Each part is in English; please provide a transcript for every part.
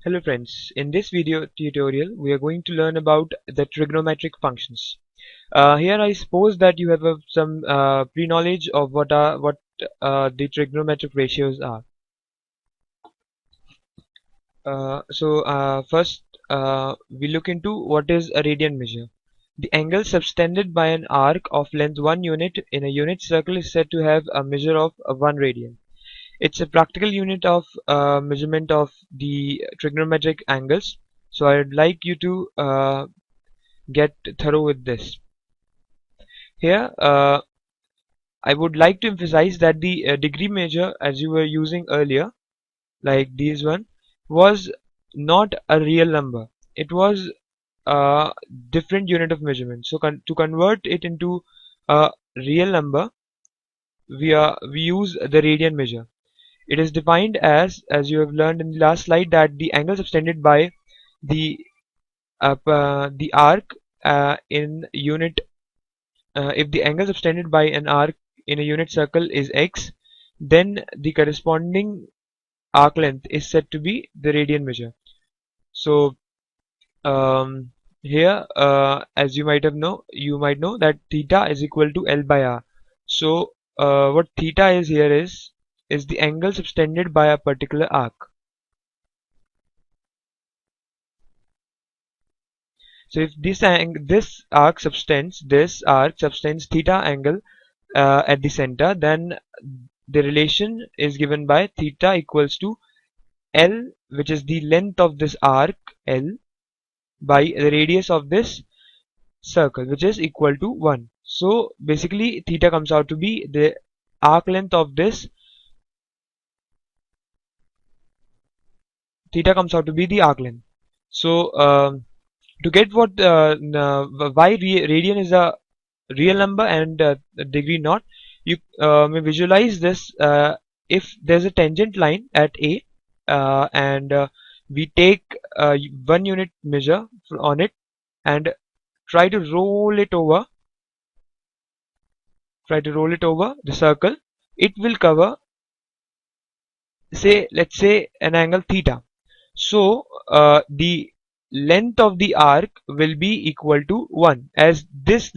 Hello friends, in this video tutorial we are going to learn about the trigonometric functions. Here I suppose that you have some pre-knowledge of what the trigonometric ratios are. First we look into what is a radian measure. The angle subtended by an arc of length 1 unit in a unit circle is said to have a measure of 1 radian. It's a practical unit of measurement of the trigonometric angles. So I'd like you to get thorough with this. Here I would like to emphasize that the degree measure as you were using earlier, like this one, was not a real number. It was a different unit of measurement. So to convert it into a real number, we use the radian measure. It is defined as you have learned in the last slide, that the angle subtended by the arc in unit. If the angle subtended by an arc in a unit circle is x, then the corresponding arc length is said to be the radian measure. So here, as you might know that theta is equal to L by R. So what theta is here is the angle subtended by a particular arc. So if this arc subtends theta angle at the center, then the relation is given by theta equals to L, which is the length of this arc L, by the radius of this circle, which is equal to 1. So basically theta comes out to be the arc length of this. Theta comes out to be the arc length. So to get why radian is a real number and degree not, you may visualize this. If there's a tangent line at A and we take 1 unit measure on it and try to roll it over the circle, it will cover, let's say, an angle theta. So the length of the arc will be equal to 1, as this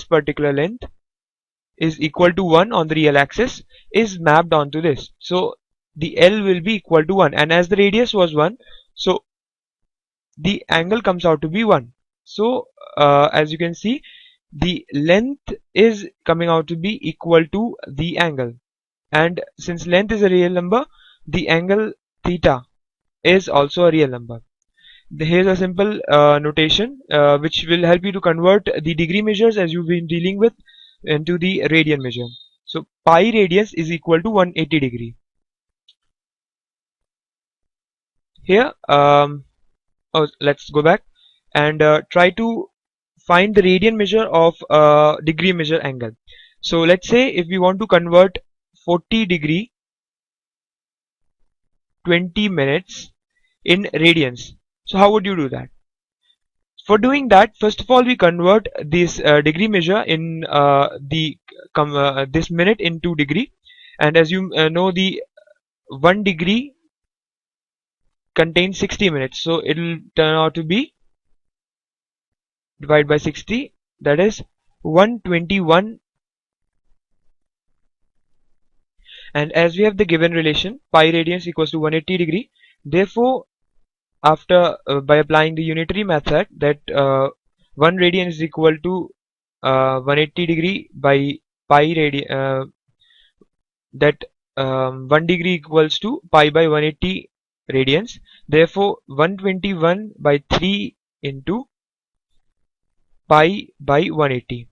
particular length is equal to 1 on the real axis, is mapped onto this. So the L will be equal to 1, and as the radius was 1, so the angle comes out to be 1. So as you can see, the length is coming out to be equal to the angle, and since length is a real number, the angle theta is also a real number. Here's a simple notation which will help you to convert the degree measures as you've been dealing with into the radian measure. So pi radius is equal to 180 degree. Here let's go back and try to find the radian measure of degree measure angle. So let's say if we want to convert 40 degree 20 minutes in radians, so how would you do that? For doing that, first of all, we convert this degree measure in this minute into degree, and as you know, the 1 degree contains 60 minutes, so it will turn out to be divided by 60, that is 121. And as we have the given relation, pi radians equals to 180 degree, therefore after by applying the unitary method, that 1 radian is equal to 180 degree by pi radian, that 1 degree equals to pi by 180 radians. Therefore 121 by 3 into pi by 180,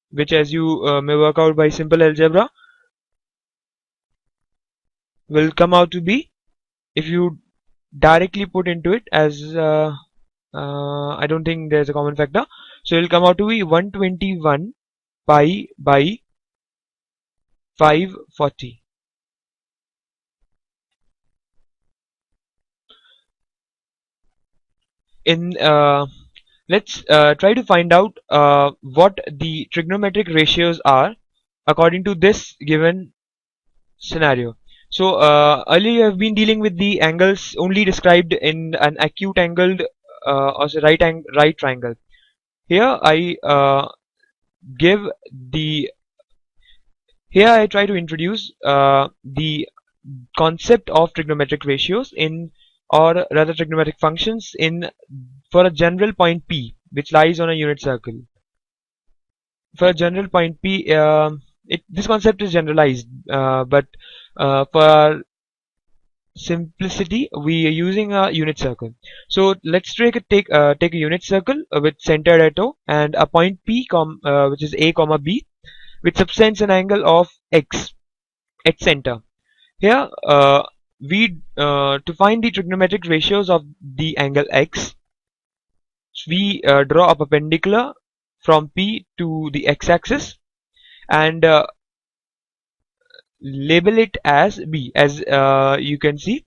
which, as you may work out by simple algebra, will come out to be, if you directly put into it as I don't think there's a common factor, so it will come out to be 121 pi by 540. Let's try to find out what the trigonometric ratios are according to this given scenario. So earlier you have been dealing with the angles only described in an acute angled or say right triangle. Here give the here I try to introduce the concept of trigonometric ratios in, or rather trigonometric functions in, for a general point P which lies on a unit circle. For a general point P, this concept is generalized, but for simplicity we are using a unit circle. So let's take a unit circle with center at O and a point P which is A comma B, which subtends an angle of x at center. Here we to find the trigonometric ratios of the angle x, we draw a perpendicular from P to the x-axis and label it as B. As you can see,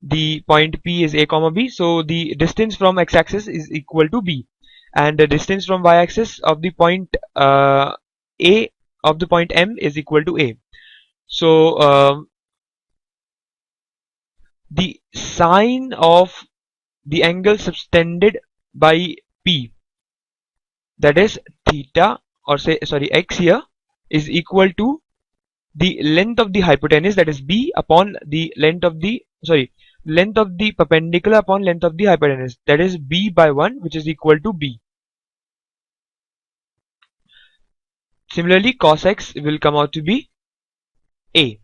the point P is A comma B, so the distance from x-axis is equal to B, and the distance from y-axis of the point A of the point M is equal to A. So the sine of the angle subtended by P, that is theta, or say sorry x here, is equal to the length of the hypotenuse, that is B, upon the length of the length of the perpendicular upon length of the hypotenuse, that is B by 1, which is equal to B. Similarly, cos x will come out to be A.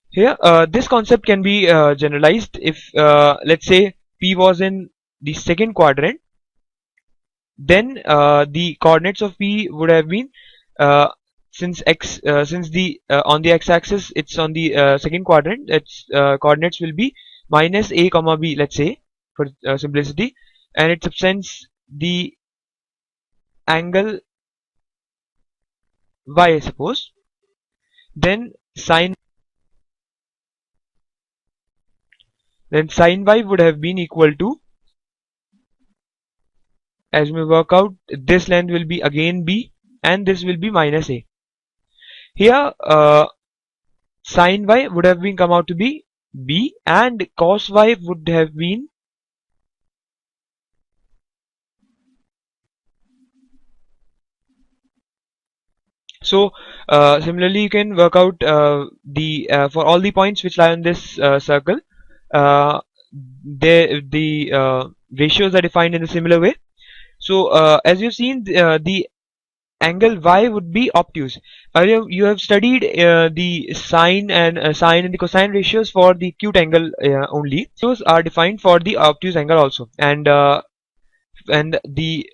Here this concept can be generalized if let's say P was in the second quadrant, then the coordinates of P would have been since the on the x-axis it's on the second quadrant, its coordinates will be minus A comma B, let's say, for simplicity, and it subtends the angle y, I suppose. Then sine y would have been equal to, as we work out, this length will be again B and this will be minus A. Here sine y would have been come out to be B and cos y would have been so similarly you can work out the for all the points which lie on this circle, the ratios are defined in a similar way. So as you've seen, the angle y would be obtuse. Earlier you have studied the sine and the cosine ratios for the acute angle only. Those are defined for the obtuse angle also, and the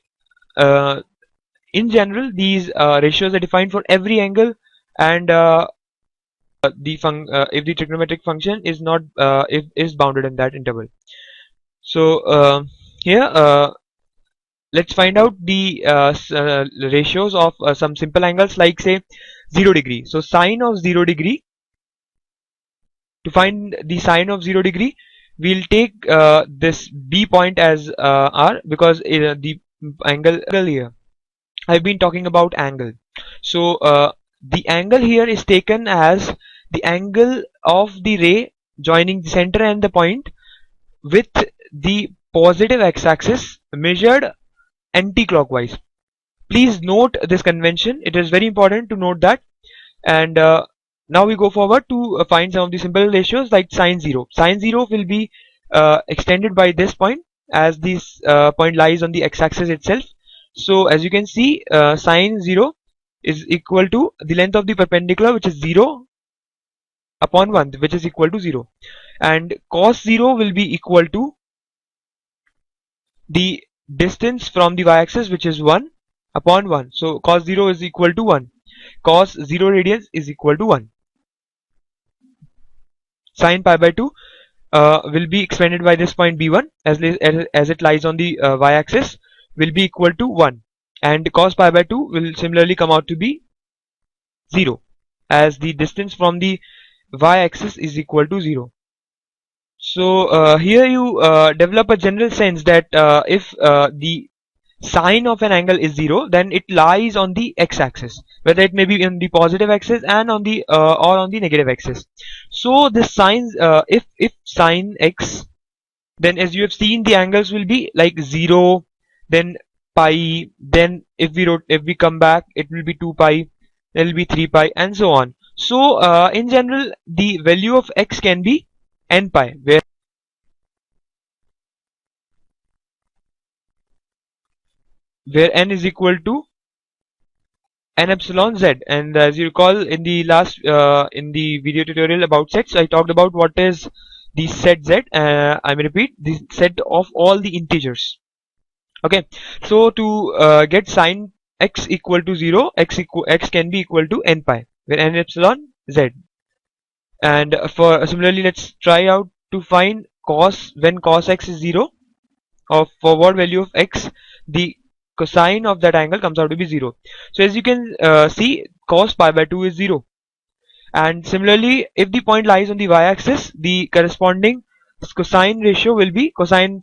in general these ratios are defined for every angle, and if the trigonometric function is not is bounded in that interval. So here let's find out the ratios of some simple angles, like say 0 degree. So sine of 0 degree, to find the sine of 0 degree, we'll take this B point as R, because the angle here, I've been talking about angle. So the angle here is taken as the angle of the ray joining the center and the point with the positive x-axis measured anti-clockwise. Please note this convention, it is very important to note that. And now we go forward to find some of the simple ratios, like sine 0. Sine 0 will be extended by this point, as this point lies on the x-axis itself. So as you can see, sine 0 is equal to the length of the perpendicular, which is 0 upon 1, which is equal to 0, and cos 0 will be equal to the distance from the y-axis, which is 1 upon 1. So cos 0 is equal to 1. Cos 0 radians is equal to 1. Sin pi by 2 will be expanded by this point B1, as it lies on the y-axis, will be equal to 1, and cos pi by 2 will similarly come out to be 0, as the distance from the y-axis is equal to 0. So here you develop a general sense that if the sine of an angle is 0, then it lies on the x-axis, whether it may be in the positive axis and on the or on the negative axis. So this sine, if sine x, then as you have seen, the angles will be like 0, then pi, then if we come back, it will be 2 pi, it will be 3 pi, and so on. So in general, the value of x can be n pi, where n is equal to n epsilon z. And as you recall, in the last in the video tutorial about sets, I talked about what is the set z. I may repeat, the set of all the integers. Okay, so to get sine x equal to 0, x can be equal to n pi, where n epsilon z. And for similarly, let's try out to find cos when cos x is 0, or for what value of x the cosine of that angle comes out to be 0. So as you can see, cos pi by 2 is 0. And similarly, if the point lies on the y-axis, the corresponding cosine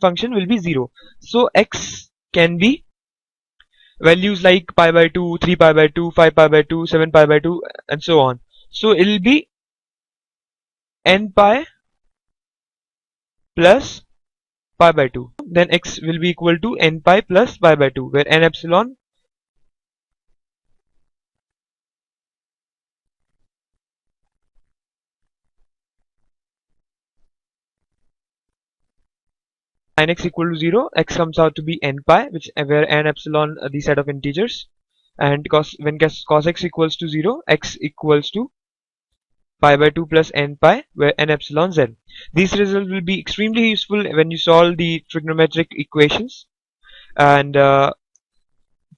function will be 0. So x can be values like pi by 2, 3 pi by 2, 5 pi by 2, 7 pi by 2, and so on. So it will be n pi plus pi by 2. Then x will be equal to n pi plus pi by 2, where n epsilon sin x equal to 0, x comes out to be n pi, which where n epsilon the set of integers, and when cos x equals to 0, x equals to pi by 2 plus n pi, where n epsilon z. These results will be extremely useful when you solve the trigonometric equations and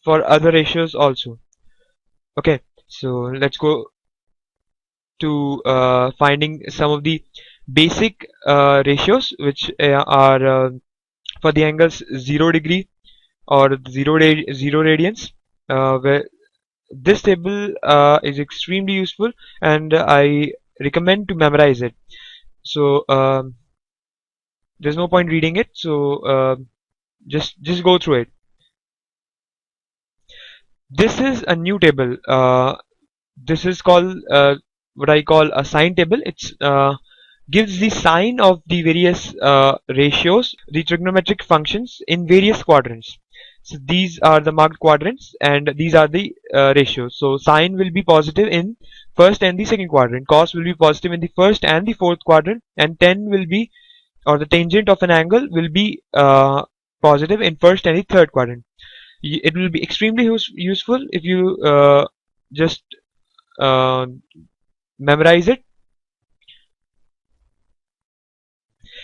for other ratios also. Okay, so let's go to finding some of the basic ratios which are for the angles 0 degree or 0 radians, where this table is extremely useful, and I recommend to memorize it. So there's no point reading it, so just go through it. This is a new table. This is called what I call a sine table. It's gives the sign of the various ratios, the trigonometric functions in various quadrants. So these are the marked quadrants, and these are the ratios. So sine will be positive in first and the second quadrant, cos will be positive in the first and the fourth quadrant, and tan will be, or the tangent of an angle will be positive in first and the third quadrant. It will be extremely useful if you just uh, memorize it.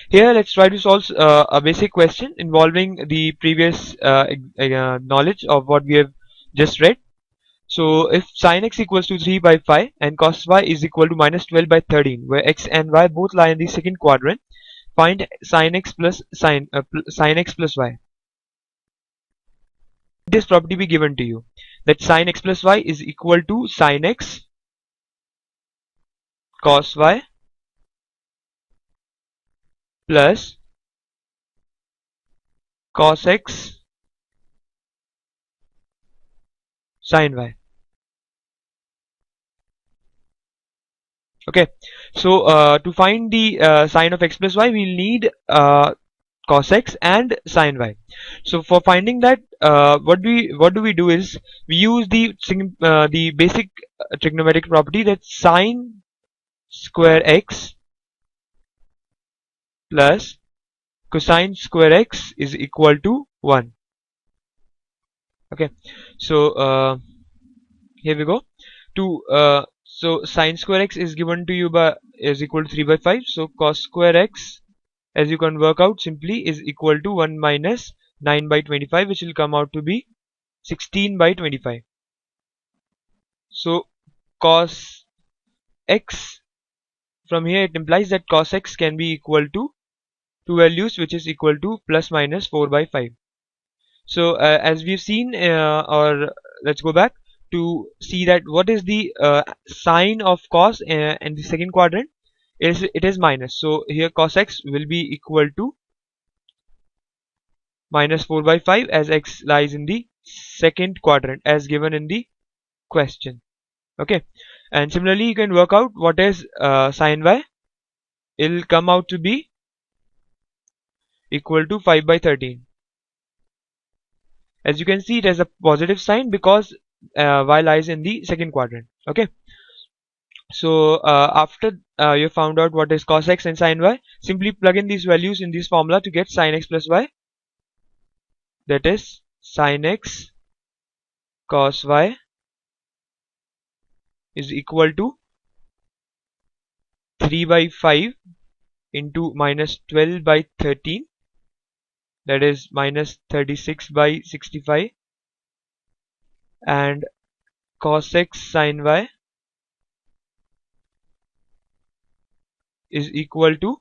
Here, let's try to solve a basic question involving the previous knowledge of what we have just read. So, if sin x equals to 3 by 5 and cos y is equal to minus 12 by 13, where x and y both lie in the second quadrant, find sin x plus sin x plus y. This property be given to you, that sin x plus y is equal to sin x cos y plus cos x sin y. Okay, so to find the sine of x plus y, we'll need cos x and sin y. So for finding that, what do we do is we use the basic trigonometric property, that sine square x plus cosine square x is equal to 1. Okay, so here we go. So sine square x is given to you by is equal to 3 by 5. So cos square x, as you can work out simply, is equal to 1 minus 9 by 25, which will come out to be 16 by 25. So cos x, from here it implies that cos x can be equal to two values, which is equal to plus minus 4 by 5. So as we've seen, or let's go back to see that what is the sign of cos in the second quadrant. It is minus. So here cos x will be equal to minus 4 by 5 as x lies in the second quadrant as given in the question. Okay, and similarly you can work out what is sin y. It'll come out to be equal to 5 by 13. As you can see, it has a positive sign because y lies in the second quadrant. Okay, so after you found out what is cos x and sin y, simply plug in these values in this formula to get sin x plus y. That is sin x cos y is equal to 3 by 5 into minus 12 by 13, that is minus 36 by 65, and cos x sin y is equal to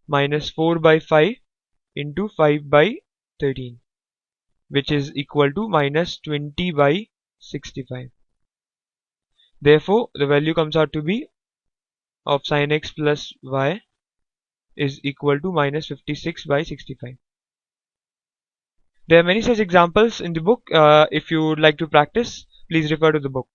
minus 4 by 5 into 5 by 13, which is equal to minus 20 by 65. Therefore, the value comes out to be of sin x plus y is equal to minus 56 by 65. There are many such examples in the book. If you would like to practice, please refer to the book.